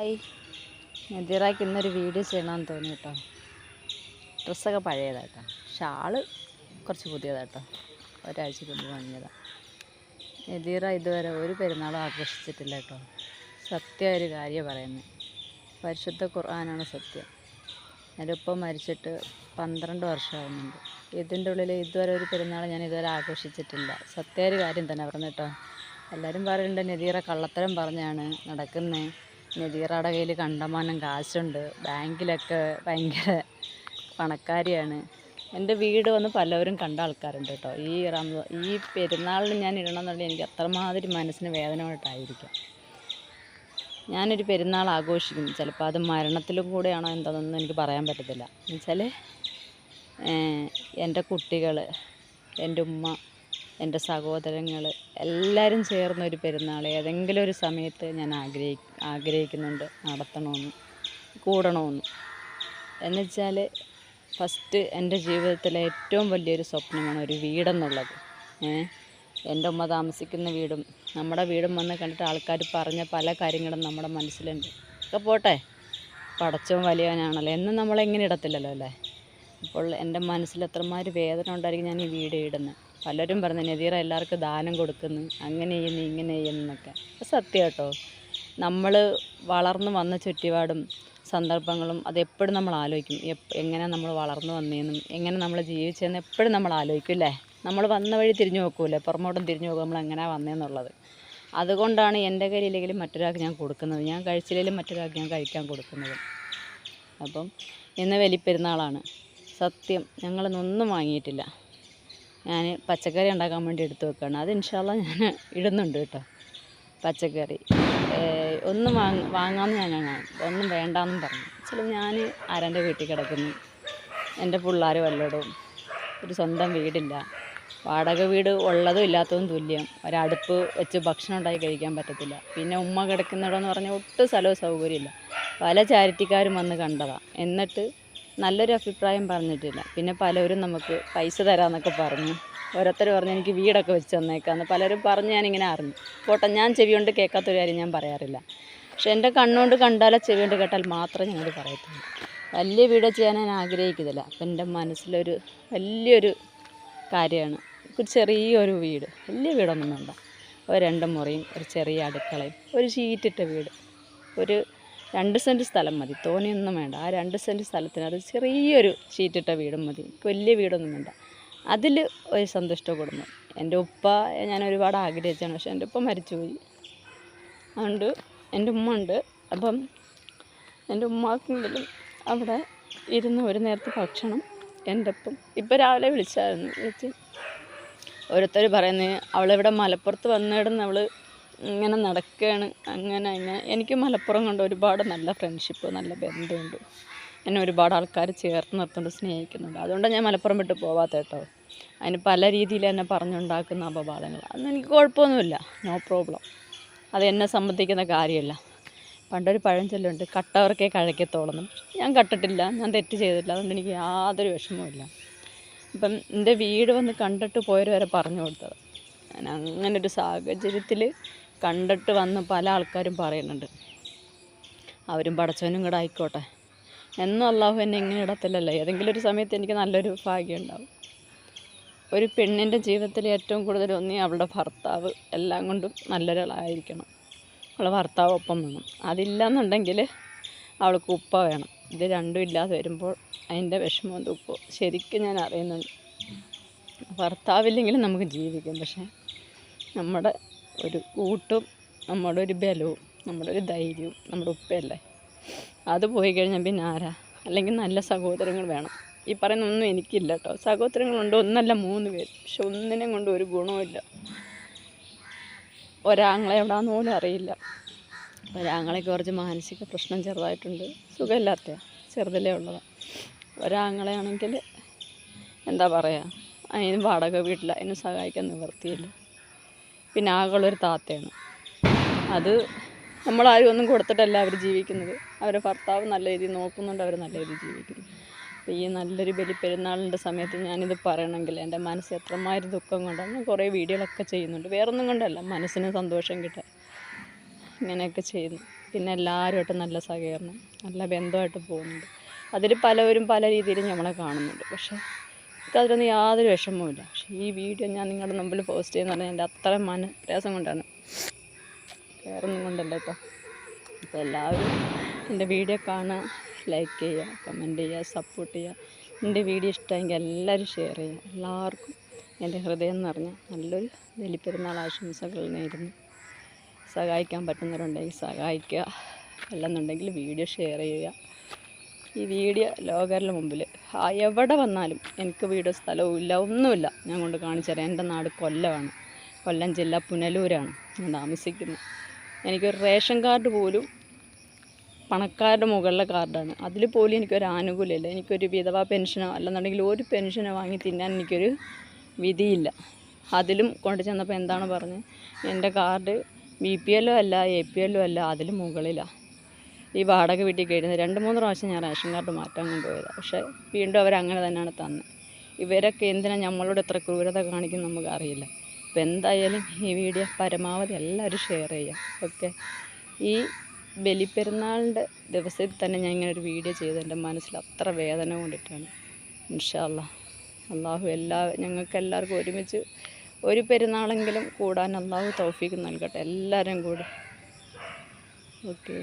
Hi, നദീറാക്ക് ഇന്നൊരു video ചെയ്യണമെന്ന് തോന്നി കേട്ടോ. ഡ്രസ്സൊക്കെ പഴയതാട്ടോ, ഷാള് കുറച്ച് പുതിയതാട്ടോ, ഒരാഴ്ചക്ക് മുമ്പ് വാങ്ങിയതാണ്. നദീറ ഇതുവരെ ഒരു പെരുന്നാളും ആഘോഷിച്ചിട്ടില്ല കേട്ടോ. സത്യം ഒരു കാര്യം പറയുന്നത്, പരിശുദ്ധ ഖുർആനാണ് സത്യം. എൻ്റെ ഉപ്പ മരിച്ചിട്ട് 12 വർഷമാകുന്നുണ്ട്. ഇതിൻ്റെ ഉള്ളിൽ ഇതുവരെ ഒരു പെരുന്നാൾ ഞാൻ ഇതുവരെ ആഘോഷിച്ചിട്ടില്ല. സത്യ ഒരു കാര്യം തന്നെ പറഞ്ഞു കേട്ടോ. എല്ലാവരും പറയുന്നുണ്ട് നദീറ കള്ളത്തരം പറഞ്ഞാണ് നടക്കുന്നത്, നദീറയുടെ കയ്യിൽ കണ്ടമാനം കാശുണ്ട്, ബാങ്കിലൊക്കെ ഭയങ്കര പണക്കാരിയാണ്. എൻ്റെ വീട് വന്ന് പലവരും കണ്ട ആൾക്കാരുണ്ട് കേട്ടോ. ഈ പെരുന്നാളിന് ഞാൻ ഇടണമെന്നുണ്ടെങ്കിൽ എനിക്ക് അത്രമാതിരി മനസ്സിന് വേദനയായിട്ടായിരിക്കും. ഞാനൊരു പെരുന്നാൾ ആഘോഷിക്കും, ചിലപ്പോൾ അത് മരണത്തിലും കൂടെയാണോ എന്താണെന്നൊന്നും എനിക്ക് പറയാൻ പറ്റത്തില്ല. എന്നുവെച്ചാൽ എൻ്റെ കുട്ടികൾ, എൻ്റെ ഉമ്മ, എൻ്റെ സഹോദരങ്ങൾ എല്ലാവരും ചേർന്നൊരു പെരുന്നാൾ ഏതെങ്കിലും ഒരു സമയത്ത് ഞാൻ ആഗ്രഹിക്കുന്നുണ്ട് നടത്തണമെന്ന്, കൂടണമെന്ന്. എന്നുവെച്ചാൽ ഫസ്റ്റ് എൻ്റെ ജീവിതത്തിലെ ഏറ്റവും വലിയൊരു സ്വപ്നമാണ് ഒരു വീടെന്നുള്ളത്. എൻ്റെ ഉമ്മ താമസിക്കുന്ന വീടും നമ്മുടെ വീടും വന്ന് കണ്ടിട്ട് ആൾക്കാർ പറഞ്ഞ പല കാര്യങ്ങളും നമ്മുടെ മനസ്സിലുണ്ട്. ഒക്കെ പോട്ടെ, പടച്ചവൻ വലിയവനാണല്ലോ, എന്നും നമ്മളെങ്ങനെ ഇടത്തില്ലല്ലോ അല്ലേ. അപ്പോൾ എൻ്റെ മനസ്സിൽ എത്രമാതിരി വേദന ഉണ്ടായിരിക്കും ഞാൻ ഈ വീഡിയോ ഇടുന്നത്. പലരും പറഞ്ഞു നദീറ എല്ലാവർക്കും ദാനം കൊടുക്കുന്നു, അങ്ങനെ ചെയ്യുന്നു ഇങ്ങനെ ചെയ്യുന്നൊക്കെ. സത്യം കേട്ടോ. നമ്മൾ വളർന്നു വന്ന ചുറ്റുപാടും സന്ദർഭങ്ങളും അതെപ്പോഴും നമ്മൾ ആലോചിക്കും. എങ്ങനെ നമ്മൾ വളർന്നു വന്നതെന്നും എങ്ങനെ നമ്മൾ ജീവിച്ചതെന്ന് എപ്പോഴും നമ്മൾ ആലോചിക്കും അല്ലേ. നമ്മൾ വന്ന വഴി തിരിഞ്ഞു നോക്കൂല്ലേ, പുറമോട്ടും തിരിഞ്ഞു നോക്കും നമ്മൾ എങ്ങനെയാണ് വന്നതെന്നുള്ളത്. അതുകൊണ്ടാണ് എൻ്റെ കയ്യിലെങ്കിലും മറ്റൊരാൾക്ക് ഞാൻ കൊടുക്കുന്നത്, ഞാൻ കഴിച്ചില്ലെങ്കിലും മറ്റൊരാൾക്ക് ഞാൻ കഴിക്കാൻ കൊടുക്കുന്നത്. അപ്പം ഇന്ന് വലിപ്പെരുന്നാളാണ്. സത്യം ഞങ്ങളിന്നൊന്നും വാങ്ങിയിട്ടില്ല. ഞാൻ പച്ചക്കറി ഉണ്ടാക്കാൻ വേണ്ടി എടുത്തു വെക്കുകയാണ്. അത് ഇൻഷാല്ലാ ഞാൻ ഇടുന്നുണ്ട് കേട്ടോ. പച്ചക്കറി ഒന്നും വാങ്ങാമെന്ന് ഞാൻ ഒന്നും വേണ്ടാന്നും പറഞ്ഞു. ചില ഞാൻ ആരാൻ്റെ വീട്ടിൽ കിടക്കുന്നു, എൻ്റെ പിള്ളേർ വല്ലതും, ഒരു സ്വന്തം വീടില്ല, വാടക വീട് ഉള്ളതും ഇല്ലാത്തതും തുല്യം, ഒരടുപ്പ് വെച്ച് ഭക്ഷണം ഉണ്ടാക്കി കഴിക്കാൻ പറ്റത്തില്ല. പിന്നെ ഉമ്മ കിടക്കുന്നിടമെന്ന് പറഞ്ഞാൽ ഒട്ടും സ്ഥലവും സൗകര്യമില്ല. പല ചാരിറ്റിക്കാരും വന്ന് കണ്ടതാണ്, എന്നിട്ട് നല്ലൊരു അഭിപ്രായം പറഞ്ഞിട്ടില്ല. പിന്നെ പലരും നമുക്ക് പൈസ തരാമെന്നൊക്കെ പറഞ്ഞു. ഓരോരുത്തർ പറഞ്ഞു എനിക്ക് വീടൊക്കെ വെച്ച് തന്നേക്കാമെന്ന് പലരും പറഞ്ഞ് ഞാനിങ്ങനെ അറിഞ്ഞു. പോട്ടെ, ഞാൻ ചെവി കൊണ്ട് കേൾക്കാത്തൊരു കാര്യം ഞാൻ പറയാറില്ല. പക്ഷെ എൻ്റെ കണ്ണുകൊണ്ട് കണ്ടാലോ ചെവി കൊണ്ട് കേട്ടാൽ മാത്രമേ ഞാനത് പറയത്തുള്ളൂ. വലിയ വീട് ചെയ്യാൻ ഞാൻ ആഗ്രഹിക്കുന്നില്ല. അപ്പം എൻ്റെ മനസ്സിലൊരു വലിയൊരു കാര്യമാണ് ഒരു ചെറിയൊരു വീട്. വലിയ വീടൊന്നും വേണ്ട, ഒരു 2 മുറിയും ഒരു ചെറിയ അടുക്കളയും ഒരു ഷീറ്റിട്ട വീട്, ഒരു 2 സെൻറ്റ് സ്ഥലം മതി, തോനെയൊന്നും വേണ്ട. ആ 2 സെൻറ്റ് സ്ഥലത്തിനത് ചെറിയൊരു ഷീറ്റിട്ട വീടും മതി, വലിയ വീടൊന്നും വേണ്ട. അതിൽ ഒരു സന്തുഷ്ട കുടുംബം. എൻ്റെ ഉപ്പ ഞാൻ ഒരുപാട് ആഗ്രഹിച്ചാണ്, പക്ഷെ എൻ്റെ ഉപ്പ മരിച്ചുപോയി. അതുകൊണ്ട് എൻ്റെ ഉമ്മ ഉണ്ട്. അപ്പം എൻ്റെ ഉമ്മാക്കെങ്കിലും അവിടെ ഇരുന്ന് ഒരു നേരത്തെ ഭക്ഷണം എൻ്റെ ഒപ്പം. ഇപ്പം രാവിലെ വിളിച്ച് ഓരോരുത്തർ പറയുന്നത് അവളിവിടെ മലപ്പുറത്ത് വന്നിടുന്ന അവൾ ഇങ്ങനെ നടക്കുകയാണ്, അങ്ങനെ. എനിക്ക് മലപ്പുറം കൊണ്ട് ഒരുപാട് നല്ല ഫ്രണ്ട്ഷിപ്പ്, നല്ല ബന്ധമുണ്ട്. എന്നെ ഒരുപാട് ആൾക്കാർ ചേർത്ത് നിർത്തുന്നുണ്ട്, സ്നേഹിക്കുന്നുണ്ട്. അതുകൊണ്ടാണ് ഞാൻ മലപ്പുറം വിട്ട് പോവാത്ത കേട്ടോ. അതിന് പല രീതിയിൽ എന്നെ പറഞ്ഞുണ്ടാക്കുന്ന അപവാദങ്ങൾ അതൊന്നും എനിക്ക് കുഴപ്പമൊന്നുമില്ല, നോ പ്രോബ്ലം. അത് എന്നെ സംബന്ധിക്കുന്ന കാര്യമല്ല. പണ്ടൊരു പഴഞ്ചൊല്ലുണ്ട്, കട്ടവർക്കേ കഴക്കത്തോളെന്നും. ഞാൻ കട്ടിട്ടില്ല, ഞാൻ തെറ്റ് ചെയ്തിട്ടില്ല, അതുകൊണ്ട് എനിക്ക് യാതൊരു വിഷമവുമില്ല. അപ്പം എൻ്റെ വീട് വന്ന് കണ്ടിട്ട് പോയവർ വരെ പറഞ്ഞു കൊടുത്തത്. ഞാൻ അങ്ങനൊരു സാഹചര്യത്തിൽ കണ്ടിട്ട് വന്ന് പല ആൾക്കാരും പറയുന്നുണ്ട്, അവരും പടച്ചവനും കൂടെ ആയിക്കോട്ടെ. എന്നും അള്ളാഹു എന്നെ ഇങ്ങനെ ഇടത്തില്ലല്ലോ, ഏതെങ്കിലും ഒരു സമയത്ത് എനിക്ക് നല്ലൊരു ഭാഗ്യം ഉണ്ടാവും. ഒരു പെണ്ണിൻ്റെ ജീവിതത്തിൽ ഏറ്റവും കൂടുതൽ അവളുടെ ഭർത്താവ് എല്ലാം കൊണ്ടും നല്ലൊരാളായിരിക്കണം, അവളുടെ ഭർത്താവ് ഒപ്പം വേണം. അതില്ലെന്നുണ്ടെങ്കിൽ അവൾക്ക് ഉപ്പ വേണം. ഇത് രണ്ടും ഇല്ലാതെ വരുമ്പോൾ അതിൻ്റെ വിഷമവും ദുഃഖവും ശരിക്കും ഞാൻ അറിയുന്നുണ്ട്. ഭർത്താവില്ലെങ്കിലും നമുക്ക് ജീവിക്കും, പക്ഷേ നമ്മുടെ ഒരു കൂട്ടും നമ്മുടെ ഒരു ബലവും നമ്മുടെ ഒരു ധൈര്യവും നമ്മുടെ ഉപ്പയല്ലേ. അത് പോയി കഴിഞ്ഞാൽ പിന്നെ ആരാ? അല്ലെങ്കിൽ നല്ല സഹോദരങ്ങൾ വേണം. ഈ പറയുന്നൊന്നും എനിക്കില്ല കേട്ടോ. സഹോദരങ്ങളുണ്ട്, 1 അല്ല 3 പേര്, പക്ഷെ ഒന്നിനെയും കൊണ്ട് ഒരു ഗുണവുമില്ല. ഒരാങ്ങളെ എവിടെയാണെന്ന് പോലും അറിയില്ല. ഒരാങ്ങളയ്ക്ക് കുറച്ച് മാനസിക പ്രശ്നം ചെറുതായിട്ടുണ്ട്, സുഖമില്ലാത്ത ചെറുതിലേ ഉള്ളതാണ്. ഒരാങ്ങളെയാണെങ്കിൽ എന്താ പറയുക, അതിന് വാടക വീട്ടിൽ, അതിന് സഹായിക്കാൻ നിവൃത്തിയില്ല. പിന്നെ ആകളുള്ളൊരു താത്തയാണ്. അത് നമ്മളാരും ഒന്നും കൊടുത്തിട്ടല്ല അവർ ജീവിക്കുന്നത്. അവരുടെ ഭർത്താവ് നല്ല രീതിയിൽ നോക്കുന്നുണ്ട്, അവർ നല്ല രീതിയിൽ ജീവിക്കുന്നു. അപ്പോൾ ഈ നല്ലൊരു പെരുന്നാളിൻ്റെ സമയത്ത് ഞാനിത് പറയണമെങ്കിൽ എൻ്റെ മനസ്സ് എത്രമാതിരി ദുഃഖം കൊണ്ടാണ്. ഞാൻ കുറേ വീഡിയോകളൊക്കെ ചെയ്യുന്നുണ്ട്, വേറൊന്നും കൊണ്ടല്ല, മനസ്സിന് സന്തോഷം കിട്ടാൻ ഇങ്ങനെയൊക്കെ ചെയ്യുന്നു. പിന്നെ എല്ലാവരുമായിട്ട് നല്ല സഹകരണം, നല്ല ബന്ധമായിട്ട് പോകുന്നുണ്ട്. അതിൽ പലവരും പല രീതിയിലും നമ്മളെ കാണുന്നുണ്ട്. പക്ഷേ അതിലൊന്നും യാതൊരു വിഷമവുമില്ല. പക്ഷേ ഈ വീഡിയോ ഞാൻ നിങ്ങളുടെ മുമ്പിൽ പോസ്റ്റ് ചെയ്യുന്ന പറഞ്ഞാൽ എൻ്റെ അത്ര മനപ്രയാസം കൊണ്ടാണ്, വേറൊന്നും കൊണ്ടല്ല കേട്ടോ. അപ്പോൾ എല്ലാവരും എൻ്റെ വീഡിയോ കാണുക, ലൈക്ക് ചെയ്യുക, കമൻറ്റ് ചെയ്യുക, സപ്പോർട്ട് ചെയ്യുക. എൻ്റെ വീഡിയോ ഇഷ്ടമെങ്കിൽ എല്ലാവരും ഷെയർ ചെയ്യുക. എല്ലാവർക്കും എൻ്റെ ഹൃദയം നിറഞ്ഞ നല്ലൊരു ബലിപ്പെരുന്നാൾ ആശംസകൾ നേരുന്നു. സഹായിക്കാൻ പറ്റുന്നവരുണ്ടെങ്കിൽ സഹായിക്കുക, അല്ലെന്നുണ്ടെങ്കിൽ വീഡിയോ ഷെയർ ചെയ്യുക. ഈ വീഡിയോ ലോകരുടെ മുമ്പിൽ എവിടെ വന്നാലും, എനിക്ക് വീടോ സ്ഥലവും ഇല്ല, ഒന്നുമില്ല, ഞാൻ കൊണ്ട് കാണിച്ചു തരാം. എൻ്റെ നാട് കൊല്ലമാണ്, കൊല്ലം ജില്ല പുനലൂരാണ് ഞാൻ താമസിക്കുന്നത്. എനിക്കൊരു റേഷൻ കാർഡ് പോലും പണക്കാരുടെ മുകളിലെ കാർഡാണ്. അതിൽ പോലും എനിക്കൊരു ആനുകൂല്യമില്ല. എനിക്കൊരു വിധവാ പെൻഷനോ അല്ലെന്നുണ്ടെങ്കിൽ ഒരു പെൻഷനോ വാങ്ങി തിന്നാൻ എനിക്കൊരു വിധിയില്ല. അതിലും കൊണ്ട് ചെന്നപ്പോൾ എന്താണ് പറഞ്ഞത്, എൻ്റെ കാർഡ് BPL അല്ല APL അല്ല, അതിലും മുകളിലാണ്. ഈ വാടക വീട്ടിൽ കഴിയുന്നത് 2-3 പ്രാവശ്യം ഞാൻ റേഷൻ കാർഡ് മാറ്റാൻ കൊണ്ടുപോയതാണ്. പക്ഷേ വീണ്ടും അവരങ്ങനെ തന്നെയാണ് തന്നത്. ഇവരൊക്കെ എന്തിനാണ് നമ്മളോട് എത്ര ക്രൂരത കാണിക്കും നമുക്കറിയില്ല. അപ്പോൾ എന്തായാലും ഈ വീഡിയോ പരമാവധി എല്ലാവരും ഷെയർ ചെയ്യുക. ഓക്കെ, ഈ ബലിപ്പെരുന്നാളിൻ്റെ ദിവസത്തിൽ തന്നെ ഞാൻ ഇങ്ങനെ ഒരു വീഡിയോ ചെയ്ത് എൻ്റെ മനസ്സിൽ അത്ര വേദന കൊണ്ടിട്ടാണ്. ഇൻഷാ അല്ലാഹ് അള്ളാഹു ഞങ്ങൾക്ക് എല്ലാവർക്കും ഒരുമിച്ച് ഒരു പെരുന്നാളെങ്കിലും കൂടാൻ അള്ളാഹു തൗഫീക്ക് നൽകട്ടെ എല്ലാവരും കൂടി. ഓക്കെ.